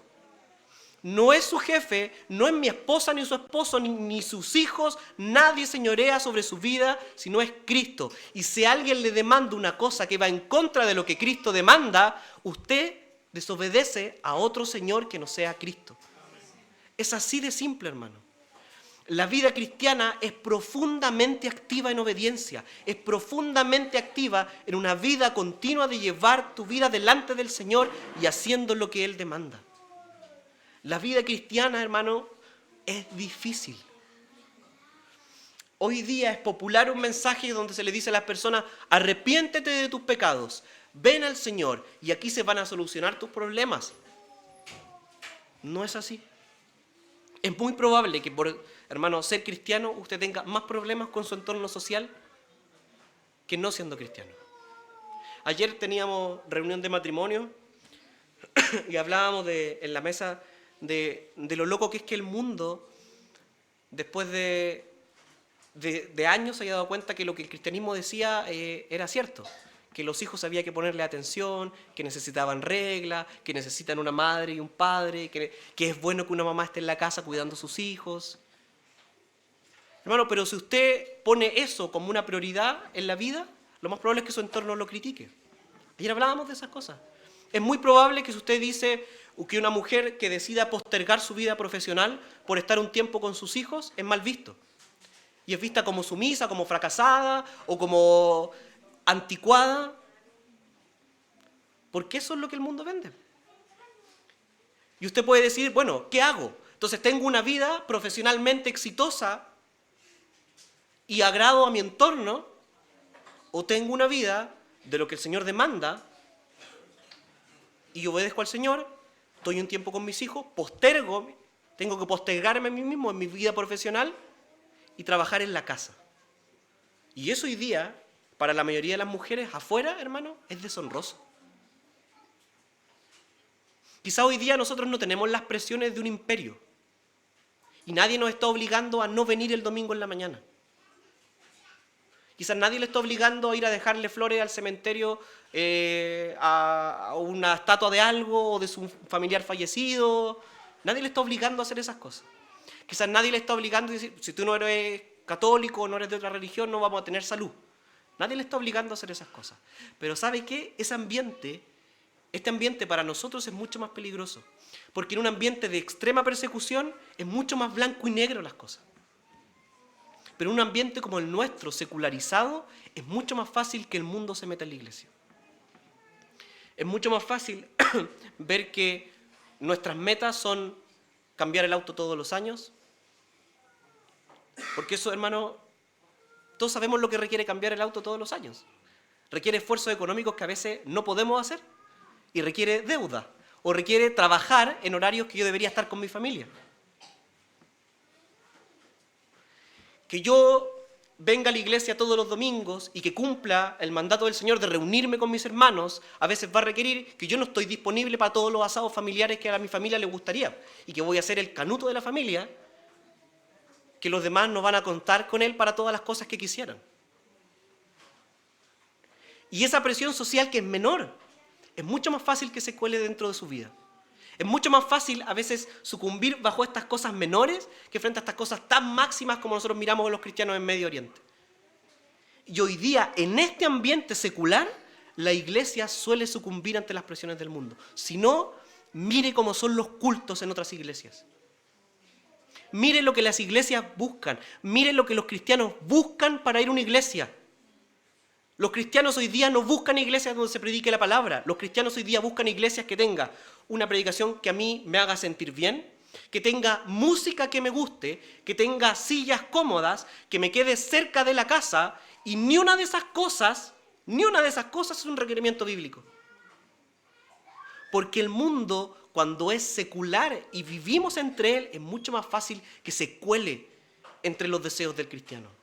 S1: No es su jefe, no es mi esposa, ni su esposo, ni sus hijos. Nadie señorea sobre su vida, sino es Cristo. Y si alguien le demanda una cosa que va en contra de lo que Cristo demanda, usted desobedece a otro Señor que no sea Cristo. Es así de simple, hermano. La vida cristiana es profundamente activa en obediencia, es profundamente activa en una vida continua de llevar tu vida delante del Señor y haciendo lo que Él demanda. La vida cristiana, hermano, es difícil. Hoy día es popular un mensaje donde se le dice a las personas, arrepiéntete de tus pecados, ven al Señor y aquí se van a solucionar tus problemas. No es así. Es muy probable que por, hermano, ser cristiano usted tenga más problemas con su entorno social que no siendo cristiano. Ayer teníamos reunión de matrimonio y hablábamos en la mesa de lo loco que es que el mundo, después de años, se haya dado cuenta que lo que el cristianismo decía era cierto, que los hijos había que ponerle atención, que necesitaban reglas, que necesitan una madre y un padre, que es bueno que una mamá esté en la casa cuidando a sus hijos. Hermano, pero si usted pone eso como una prioridad en la vida, lo más probable es que su entorno lo critique. Ayer hablábamos de esas cosas. Es muy probable que si usted dice que una mujer que decida postergar su vida profesional por estar un tiempo con sus hijos es mal visto. Y es vista como sumisa, como fracasada o como anticuada. Porque eso es lo que el mundo vende. Y usted puede decir, bueno, ¿qué hago? Entonces tengo una vida profesionalmente exitosa y agrado a mi entorno, o tengo una vida de lo que el Señor demanda y obedezco al Señor, estoy un tiempo con mis hijos, postergo, tengo que postergarme a mí mismo en mi vida profesional y trabajar en la casa. Y eso hoy día, para la mayoría de las mujeres afuera, hermano, es deshonroso. Quizá hoy día nosotros no tenemos las presiones de un imperio y nadie nos está obligando a no venir el domingo en la mañana. Quizás nadie le está obligando a ir a dejarle flores al cementerio a una estatua de algo o de su familiar fallecido. Nadie le está obligando a hacer esas cosas. Quizás nadie le está obligando a decir, si tú no eres católico o no eres de otra religión, no vamos a tener salud. Nadie le está obligando a hacer esas cosas. Pero ¿sabe qué? Este ambiente para nosotros es mucho más peligroso. Porque en un ambiente de extrema persecución es mucho más blanco y negro las cosas. Pero en un ambiente como el nuestro, secularizado, es mucho más fácil que el mundo se meta en la iglesia. Es mucho más fácil ver que nuestras metas son cambiar el auto todos los años. Porque eso, hermano, todos sabemos lo que requiere cambiar el auto todos los años. Requiere esfuerzos económicos que a veces no podemos hacer. Y requiere deuda. O requiere trabajar en horarios que yo debería estar con mi familia. Que yo venga a la iglesia todos los domingos y que cumpla el mandato del Señor de reunirme con mis hermanos, a veces va a requerir que yo no estoy disponible para todos los asados familiares que a mi familia le gustaría y que voy a ser el canuto de la familia, que los demás no van a contar con él para todas las cosas que quisieran. Y esa presión social que es menor es mucho más fácil que se cuele dentro de su vida. Es mucho más fácil a veces sucumbir bajo estas cosas menores que frente a estas cosas tan máximas como nosotros miramos a los cristianos en Medio Oriente. Y hoy día, en este ambiente secular, la iglesia suele sucumbir ante las presiones del mundo. Si no, mire cómo son los cultos en otras iglesias. Mire lo que las iglesias buscan. Mire lo que los cristianos buscan para ir a una iglesia. Los cristianos hoy día no buscan iglesias donde se predique la palabra. Los cristianos hoy día buscan iglesias que tenga una predicación que a mí me haga sentir bien, que tenga música que me guste, que tenga sillas cómodas, que me quede cerca de la casa, y ni una de esas cosas es un requerimiento bíblico. Porque el mundo, cuando es secular y vivimos entre él, es mucho más fácil que se cuele entre los deseos del cristiano.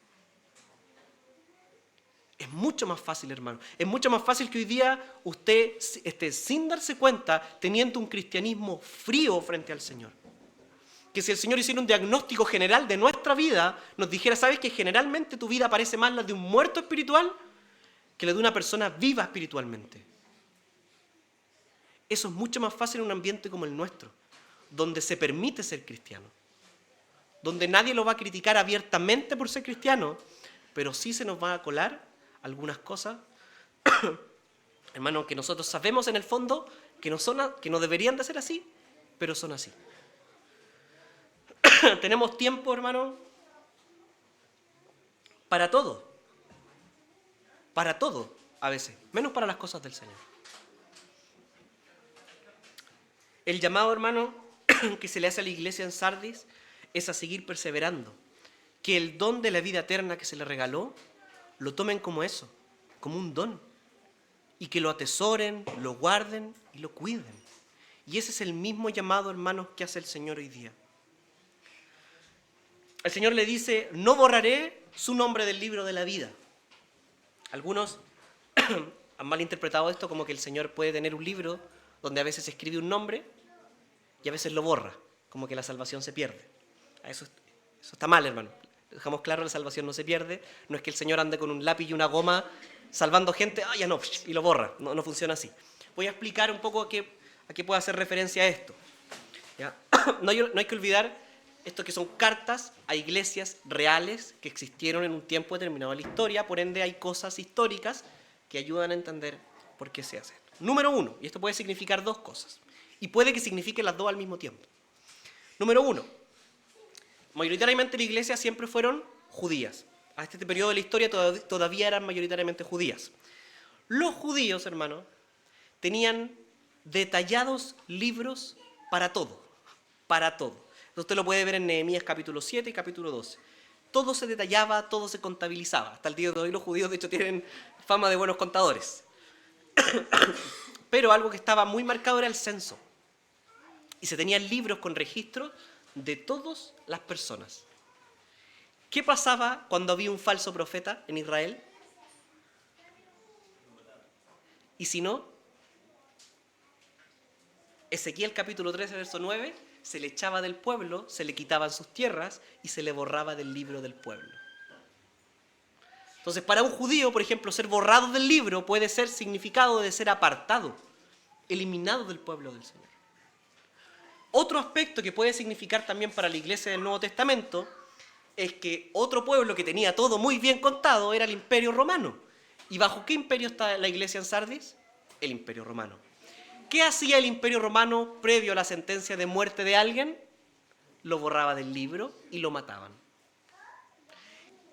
S1: Es mucho más fácil, hermano. Es mucho más fácil que hoy día usted esté sin darse cuenta teniendo un cristianismo frío frente al Señor. Que si el Señor hiciera un diagnóstico general de nuestra vida, nos dijera, ¿sabes que generalmente tu vida parece más la de un muerto espiritual que la de una persona viva espiritualmente? Eso es mucho más fácil en un ambiente como el nuestro, donde se permite ser cristiano, donde nadie lo va a criticar abiertamente por ser cristiano, pero sí se nos van a colar algunas cosas, hermano, que nosotros sabemos en el fondo que no deberían de ser así, pero son así. Tenemos tiempo, hermano, para todo a veces, menos para las cosas del Señor. El llamado, hermano, que se le hace a la iglesia en Sardis es a seguir perseverando, que el don de la vida eterna que se le regaló lo tomen como eso, como un don, y que lo atesoren, lo guarden y lo cuiden. Y ese es el mismo llamado, hermanos, que hace el Señor hoy día. El Señor le dice, no borraré su nombre del libro de la vida. Algunos han malinterpretado esto como que el Señor puede tener un libro donde a veces escribe un nombre y a veces lo borra, como que la salvación se pierde. Eso está mal, hermano. Dejamos claro, la salvación no se pierde. No es que el Señor ande con un lápiz y una goma salvando gente, ya no, y lo borra. No funciona así. Voy a explicar un poco a qué puede hacer referencia a esto. ¿Ya? No hay que olvidar esto, que son cartas a iglesias reales que existieron en un tiempo determinado de la historia. Por ende, hay cosas históricas que ayudan a entender por qué se hace esto. Número uno, y esto puede significar dos cosas. Y puede que signifique las dos al mismo tiempo. Número uno, mayoritariamente las iglesias siempre fueron judías. A este periodo de la historia todavía eran mayoritariamente judías. Los judíos, hermano, tenían detallados libros para todo. Para todo. Usted lo puede ver en Nehemías capítulo 7 y capítulo 12. Todo se detallaba, todo se contabilizaba. Hasta el día de hoy los judíos, de hecho, tienen fama de buenos contadores. Pero algo que estaba muy marcado era el censo. Y se tenían libros con registros de todas las personas. ¿Qué pasaba cuando había un falso profeta en Israel? Y si no, Ezequiel capítulo 13, verso 9, se le echaba del pueblo, se le quitaban sus tierras y se le borraba del libro del pueblo. Entonces, para un judío, por ejemplo, ser borrado del libro puede ser significado de ser apartado, eliminado del pueblo del Señor. Otro aspecto que puede significar también para la iglesia del Nuevo Testamento es que otro pueblo que tenía todo muy bien contado era el Imperio Romano. ¿Y bajo qué imperio está la iglesia en Sardis? El Imperio Romano. ¿Qué hacía el Imperio Romano previo a la sentencia de muerte de alguien? Lo borraba del libro y lo mataban.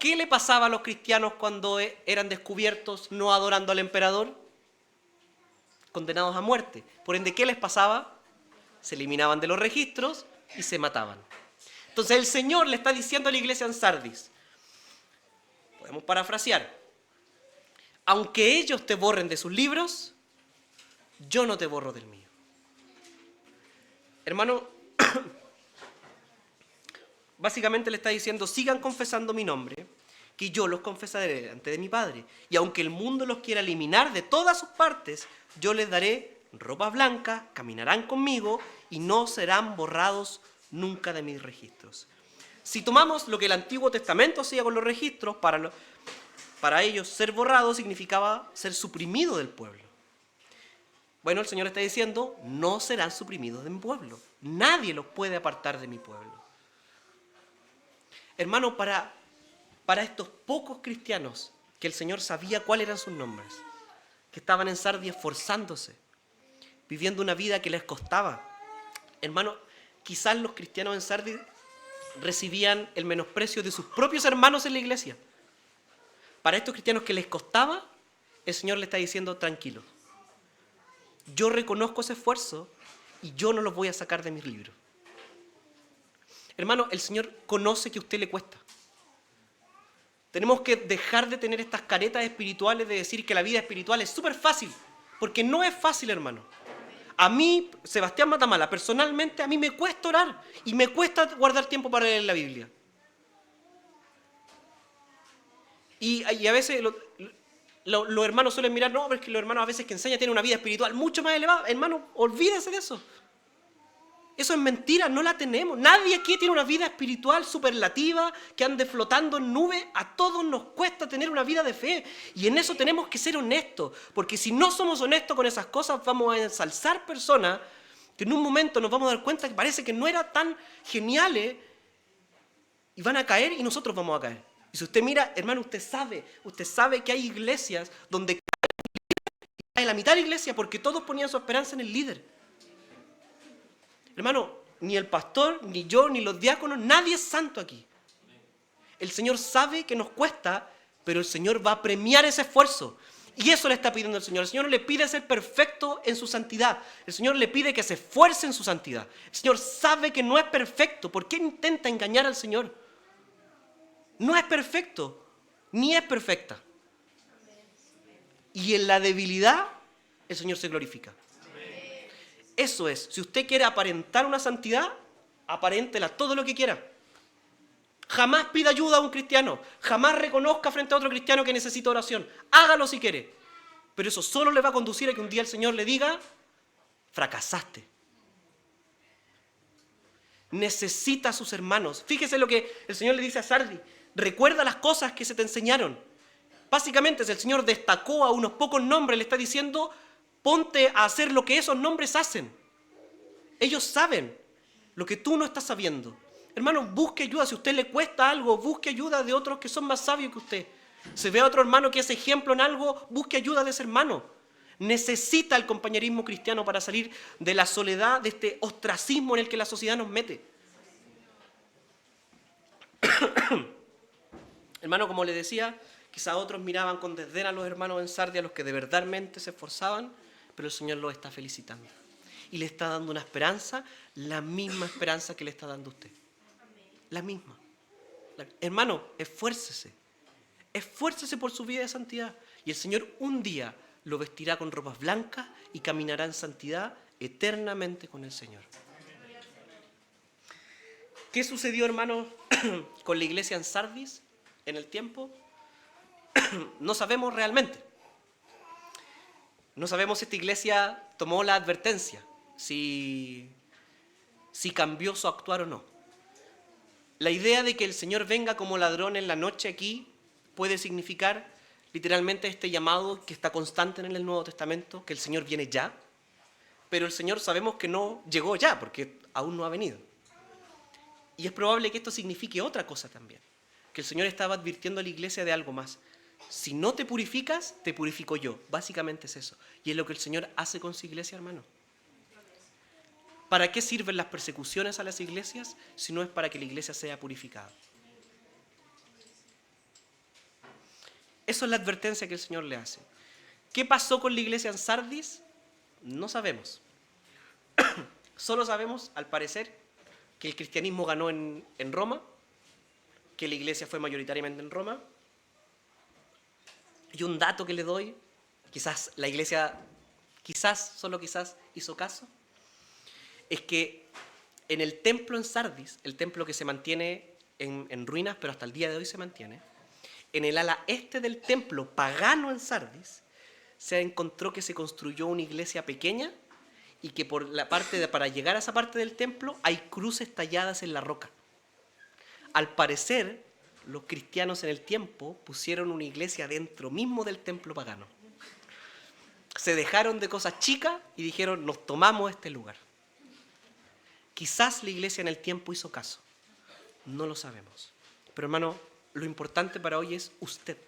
S1: ¿Qué le pasaba a los cristianos cuando eran descubiertos no adorando al emperador? Condenados a muerte. Por ende, ¿qué les pasaba? Se eliminaban de los registros y se mataban. Entonces el Señor le está diciendo a la iglesia en Sardis, podemos parafrasear, aunque ellos te borren de sus libros, yo no te borro del mío. Hermano, básicamente le está diciendo, sigan confesando mi nombre, que yo los confesaré delante de mi Padre. Y aunque el mundo los quiera eliminar de todas sus partes, yo les daré ropa blanca, caminarán conmigo y no serán borrados nunca de mis registros. Si tomamos lo que el Antiguo Testamento hacía con los registros, para ellos ser borrado significaba ser suprimido del pueblo. Bueno, el Señor está diciendo, no serán suprimidos de mi pueblo. Nadie los puede apartar de mi pueblo. Hermano, para estos pocos cristianos que el Señor sabía cuáles eran sus nombres, que estaban en Sardis esforzándose, viviendo una vida que les costaba. Hermano, quizás los cristianos en Sardis recibían el menosprecio de sus propios hermanos en la iglesia. Para estos cristianos que les costaba, el Señor le está diciendo, tranquilo, yo reconozco ese esfuerzo y yo no los voy a sacar de mis libros. Hermano, el Señor conoce que a usted le cuesta. Tenemos que dejar de tener estas caretas espirituales de decir que la vida espiritual es súper fácil, porque no es fácil, hermano. A mí, Sebastián Matamala, personalmente a mí me cuesta orar y me cuesta guardar tiempo para leer la Biblia. Y a veces los hermanos suelen mirar, no, pero es que los hermanos a veces que enseñan tienen una vida espiritual mucho más elevada. Hermano, olvídese de eso. Eso es mentira, no la tenemos. Nadie aquí tiene una vida espiritual superlativa que ande flotando en nubes. A todos nos cuesta tener una vida de fe. Y en eso tenemos que ser honestos. Porque si no somos honestos con esas cosas, vamos a ensalzar personas que en un momento nos vamos a dar cuenta que parece que no eran tan geniales y van a caer y nosotros vamos a caer. Y si usted mira, hermano, usted sabe que hay iglesias donde cae la mitad de la iglesia porque todos ponían su esperanza en el líder. Hermano, ni el pastor, ni yo, ni los diáconos, nadie es santo aquí. El Señor sabe que nos cuesta, pero el Señor va a premiar ese esfuerzo. Y eso le está pidiendo el Señor. El Señor no le pide ser perfecto en su santidad. El Señor le pide que se esfuerce en su santidad. El Señor sabe que no es perfecto. ¿Por qué intenta engañar al Señor? No es perfecto, ni es perfecta. Y en la debilidad, el Señor se glorifica. Eso es, si usted quiere aparentar una santidad, aparéntela todo lo que quiera. Jamás pida ayuda a un cristiano, jamás reconozca frente a otro cristiano que necesita oración. Hágalo si quiere, pero eso solo le va a conducir a que un día el Señor le diga, fracasaste. Necesita a sus hermanos. Fíjese lo que el Señor le dice a Sardis, recuerda las cosas que se te enseñaron. Básicamente, si el Señor destacó a unos pocos nombres, le está diciendo, ponte a hacer lo que esos nombres hacen. Ellos saben lo que tú no estás sabiendo. Hermano, busque ayuda. Si a usted le cuesta algo, busque ayuda de otros que son más sabios que usted. Si ve a otro hermano que es ejemplo en algo, busque ayuda de ese hermano. Necesita el compañerismo cristiano para salir de la soledad, de este ostracismo en el que la sociedad nos mete. Hermano, como le decía, quizás otros miraban con desdén a los hermanos en Sardia, a los que de verdadmente se esforzaban, pero el Señor los está felicitando. Y le está dando una esperanza, la misma esperanza que le está dando usted. La misma. Hermano, esfuércese. Esfuércese por su vida de santidad. Y el Señor un día lo vestirá con ropas blancas y caminará en santidad eternamente con el Señor. ¿Qué sucedió, hermano, con la iglesia en Sardis en el tiempo? No sabemos realmente. No sabemos si esta iglesia tomó la advertencia, si cambió su actuar o no. La idea de que el Señor venga como ladrón en la noche aquí puede significar literalmente este llamado que está constante en el Nuevo Testamento, que el Señor viene ya, pero el Señor sabemos que no llegó ya, porque aún no ha venido. Y es probable que esto signifique otra cosa también, que el Señor estaba advirtiendo a la iglesia de algo más. Si no te purificas, te purifico yo. Básicamente es eso. Y es lo que el Señor hace con su iglesia, hermano. ¿Para qué sirven las persecuciones a las iglesias si no es para que la iglesia sea purificada? Eso es la advertencia que el Señor le hace. ¿Qué pasó con la iglesia en Sardis? No sabemos. Solo sabemos, al parecer, que el cristianismo ganó en Roma, que la iglesia fue mayoritariamente en Roma. Y un dato que le doy, quizás la iglesia, solo quizás, hizo caso, es que en el templo en Sardis, el templo que se mantiene en ruinas, pero hasta el día de hoy se mantiene, en el ala este del templo pagano en Sardis, se encontró que se construyó una iglesia pequeña y que por la parte para llegar a esa parte del templo hay cruces talladas en la roca. Al parecer, los cristianos en el tiempo pusieron una iglesia dentro mismo del templo pagano. Se dejaron de cosas chicas y dijeron, nos tomamos este lugar. Quizás la iglesia en el tiempo hizo caso. No lo sabemos. Pero hermano, lo importante para hoy es usted.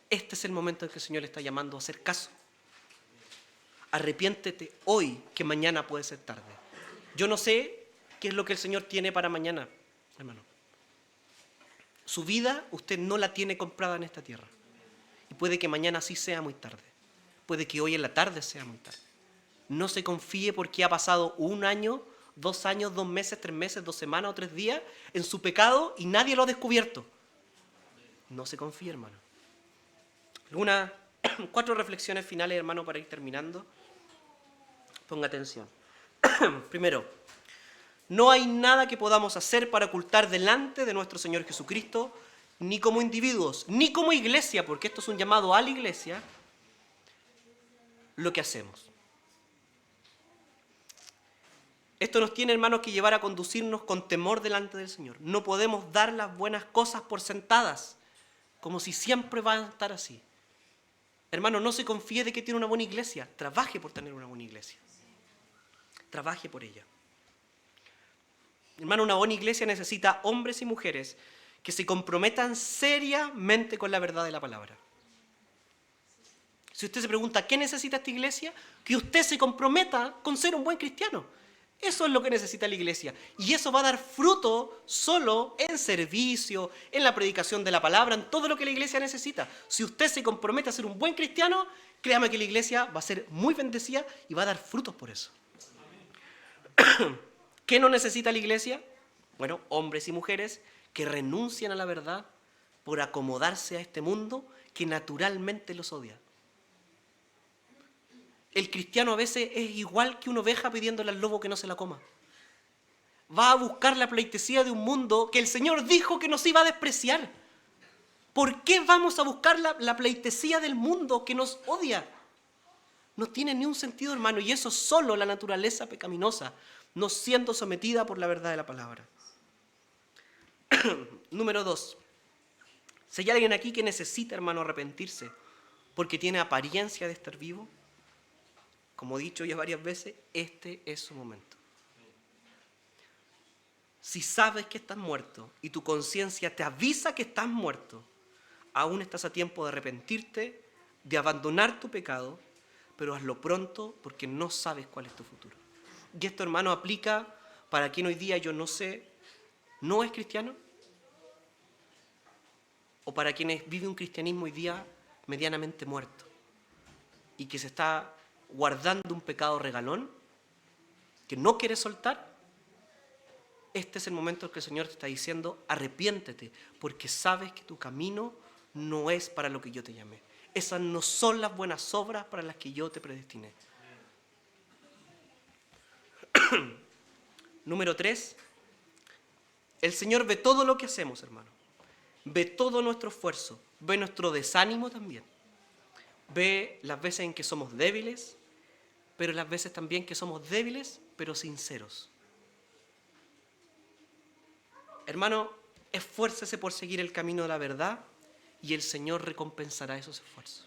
S1: Este es el momento en que el Señor le está llamando a hacer caso. Arrepiéntete hoy, que mañana puede ser tarde. Yo no sé qué es lo que el Señor tiene para mañana, hermano. Su vida usted no la tiene comprada en esta tierra. Y puede que mañana sí sea muy tarde. Puede que hoy en la tarde sea muy tarde. No se confíe porque ha pasado 1 año, 2 años, 2 meses, 3 meses, 2 semanas o 3 días en su pecado y nadie lo ha descubierto. No se confíe, hermano. Algunas 4 reflexiones finales, hermano, para ir terminando. Ponga atención. Primero, no hay nada que podamos hacer para ocultar delante de nuestro Señor Jesucristo, ni como individuos, ni como iglesia, porque esto es un llamado a la iglesia, lo que hacemos. Esto nos tiene, hermanos, que llevar a conducirnos con temor delante del Señor. No podemos dar las buenas cosas por sentadas, como si siempre van a estar así. Hermano, no se confíe de que tiene una buena iglesia. Trabaje por tener una buena iglesia. Trabaje por ella. Hermano, una buena iglesia necesita hombres y mujeres que se comprometan seriamente con la verdad de la palabra. Si usted se pregunta, ¿qué necesita esta iglesia? Que usted se comprometa con ser un buen cristiano. Eso es lo que necesita la iglesia. Y eso va a dar fruto solo en servicio, en la predicación de la palabra, en todo lo que la iglesia necesita. Si usted se compromete a ser un buen cristiano, créame que la iglesia va a ser muy bendecida y va a dar frutos por eso. ¿Qué no necesita la iglesia? Bueno, hombres y mujeres que renuncian a la verdad por acomodarse a este mundo que naturalmente los odia. El cristiano a veces es igual que una oveja pidiéndole al lobo que no se la coma. Va a buscar la pleitesía de un mundo que el Señor dijo que nos iba a despreciar. ¿Por qué vamos a buscar la pleitesía del mundo que nos odia? No tiene ni un sentido, hermano, y eso es solo la naturaleza pecaminosa, no siendo sometida por la verdad de la palabra. Número 2. Si hay alguien aquí que necesita, hermano, arrepentirse porque tiene apariencia de estar vivo, como he dicho ya varias veces, este es su momento. Si sabes que estás muerto y tu conciencia te avisa que estás muerto, aún estás a tiempo de arrepentirte, de abandonar tu pecado, pero hazlo pronto porque no sabes cuál es tu futuro. Y esto, hermano, aplica para quien hoy día, yo no sé, no es cristiano, o para quienes vive un cristianismo hoy día medianamente muerto y que se está guardando un pecado regalón que no quiere soltar. Este es el momento en que el Señor te está diciendo, arrepiéntete, porque sabes que tu camino no es para lo que yo te llamé. Esas no son las buenas obras para las que yo te predestiné. Número 3. El Señor ve todo lo que hacemos, hermano. Ve todo nuestro esfuerzo. Ve nuestro desánimo también. Ve las veces en que somos débiles, pero las veces también que somos débiles, pero sinceros. Hermano, esfuércese por seguir el camino de la verdad y el Señor recompensará esos esfuerzos.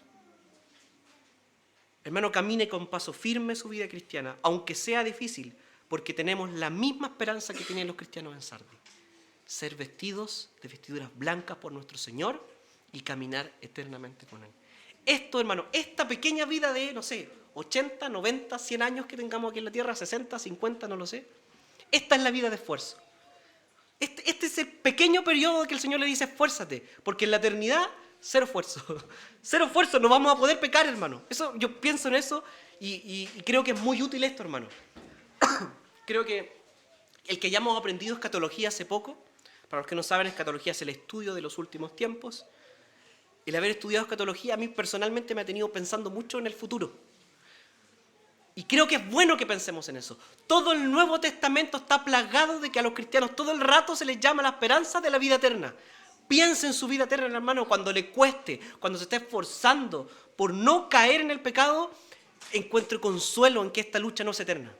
S1: Hermano, camine con paso firme su vida cristiana, aunque sea difícil, porque tenemos la misma esperanza que tienen los cristianos en Sardis. Ser vestidos de vestiduras blancas por nuestro Señor y caminar eternamente con Él. Esto, hermano, esta pequeña vida de, no sé, 80, 90, 100 años que tengamos aquí en la tierra, 60, 50, no lo sé. Esta es la vida de esfuerzo. Este es el pequeño periodo que el Señor le dice, esfuérzate, porque en la eternidad, cero esfuerzo. Cero esfuerzo, no vamos a poder pecar, hermano. Eso, yo pienso en eso y creo que es muy útil esto, hermano. Creo que el que ya hemos aprendido escatología hace poco, para los que no saben, escatología es el estudio de los últimos tiempos. El haber estudiado escatología a mí personalmente me ha tenido pensando mucho en el futuro. Y creo que es bueno que pensemos en eso. Todo el Nuevo Testamento está plagado de que a los cristianos todo el rato se les llama la esperanza de la vida eterna. Piense en su vida eterna, hermano, cuando le cueste, cuando se esté esforzando por no caer en el pecado, encuentre consuelo en que esta lucha no es eterna.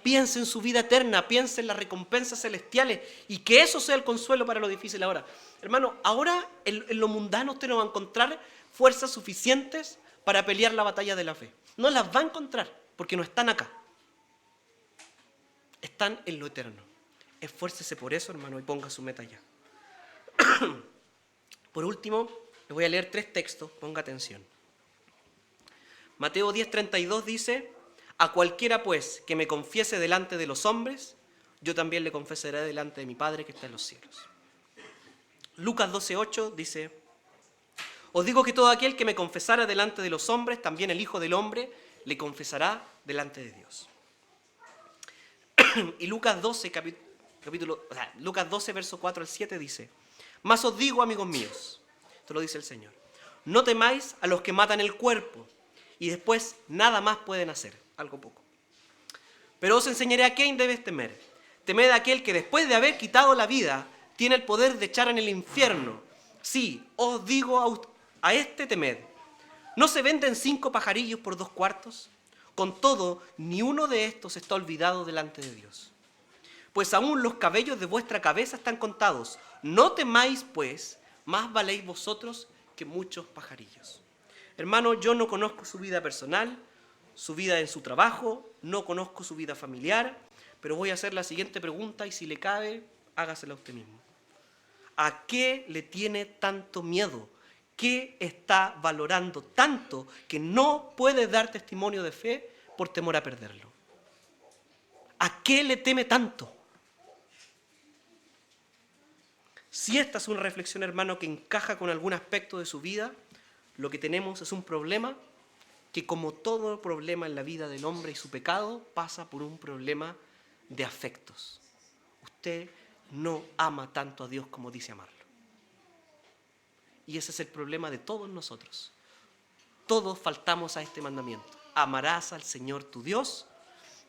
S1: Piense en su vida eterna, piense en las recompensas celestiales y que eso sea el consuelo para lo difícil ahora. Hermano, ahora en lo mundano usted no va a encontrar fuerzas suficientes para pelear la batalla de la fe. No las va a encontrar, porque no están acá. Están en lo eterno. Esfuércese por eso, hermano, y ponga su meta allá. Por último, le voy a leer 3 textos, ponga atención. Mateo 10:32 dice: a cualquiera pues que me confiese delante de los hombres, yo también le confesaré delante de mi Padre que está en los cielos. Lucas 12:8 dice: os digo que todo aquel que me confesara delante de los hombres, también el Hijo del Hombre le confesará delante de Dios. Y Lucas 12, Lucas 12, verso 4 al 7 dice: mas os digo, amigos míos, esto lo dice el Señor, no temáis a los que matan el cuerpo y después nada más pueden hacer, algo poco. Pero os enseñaré a quién debes temer. Temed a aquel que después de haber quitado la vida tiene el poder de echar en el infierno. Sí, os digo a este temed. ¿No se venden 5 pajarillos por 2 cuartos? Con todo, ni uno de estos está olvidado delante de Dios. Pues aún los cabellos de vuestra cabeza están contados. No temáis, pues, más valéis vosotros que muchos pajarillos. Hermano, yo no conozco su vida personal, su vida en su trabajo, no conozco su vida familiar, pero voy a hacer la siguiente pregunta y si le cabe, hágasela usted mismo. ¿A qué le tiene tanto miedo? ¿Qué está valorando tanto que no puede dar testimonio de fe por temor a perderlo? ¿A qué le teme tanto? Si esta es una reflexión, hermano, que encaja con algún aspecto de su vida, lo que tenemos es un problema que, como todo problema en la vida del hombre y su pecado, pasa por un problema de afectos. Usted no ama tanto a Dios como dice amarlo. Y ese es el problema de todos nosotros. Todos faltamos a este mandamiento. Amarás al Señor tu Dios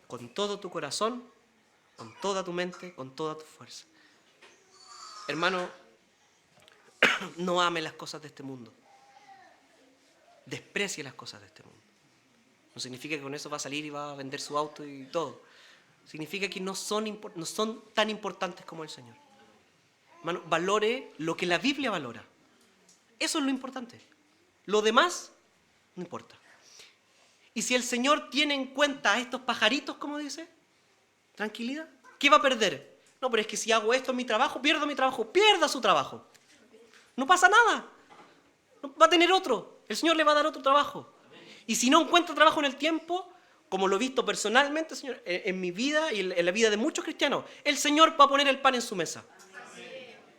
S1: con todo tu corazón, con toda tu mente, con toda tu fuerza. Hermano, no ame las cosas de este mundo. Desprecie las cosas de este mundo. No significa que con eso va a salir y va a vender su auto y todo. Significa que no son tan importantes como el Señor. Hermano, valore lo que la Biblia valora. Eso es lo importante. Lo demás no importa. Y si el Señor tiene en cuenta a estos pajaritos, como dice, tranquilidad, ¿qué va a perder? No, pero es que si hago esto en mi trabajo, pierdo mi trabajo. Pierda su trabajo. No pasa nada. Va a tener otro. El Señor le va a dar otro trabajo. Y si no encuentra trabajo en el tiempo, como lo he visto personalmente, Señor, en mi vida y en la vida de muchos cristianos, el Señor va a poner el pan en su mesa.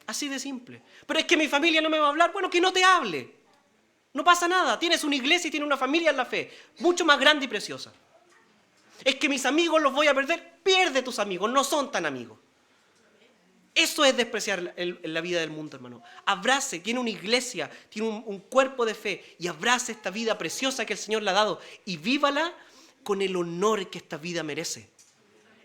S1: Así de simple. Pero es que mi familia no me va a hablar. Bueno, que no te hable. No pasa nada. Tienes una iglesia y tienes una familia en la fe, mucho más grande y preciosa. Es que mis amigos los voy a perder. Pierde tus amigos, no son tan amigos. Eso es despreciar la vida del mundo, hermano. Abrace, tiene una iglesia, tiene un cuerpo de fe y abrace esta vida preciosa que el Señor le ha dado y vívala con el honor que esta vida merece.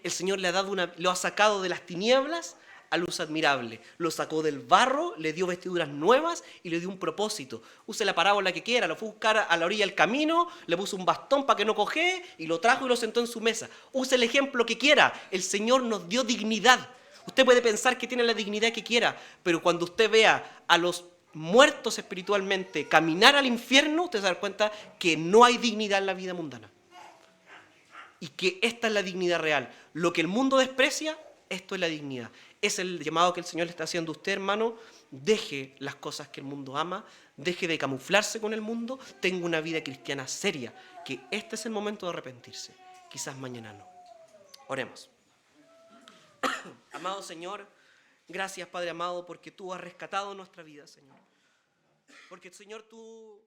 S1: El Señor le ha dado lo ha sacado de las tinieblas a luz admirable. Lo sacó del barro, le dio vestiduras nuevas y le dio un propósito. Use la parábola que quiera, lo fue a buscar a la orilla del camino, le puso un bastón para que no coge y lo trajo y lo sentó en su mesa. Use el ejemplo que quiera. El Señor nos dio dignidad. Usted puede pensar que tiene la dignidad que quiera, pero cuando usted vea a los muertos espiritualmente caminar al infierno, usted se da cuenta que no hay dignidad en la vida mundana. Y que esta es la dignidad real. Lo que el mundo desprecia, esto es la dignidad. Es el llamado que el Señor le está haciendo a usted, hermano. Deje las cosas que el mundo ama, deje de camuflarse con el mundo, tenga una vida cristiana seria, que este es el momento de arrepentirse. Quizás mañana no. Oremos. Amado Señor, gracias Padre amado porque tú has rescatado nuestra vida, Señor. Porque Señor, tú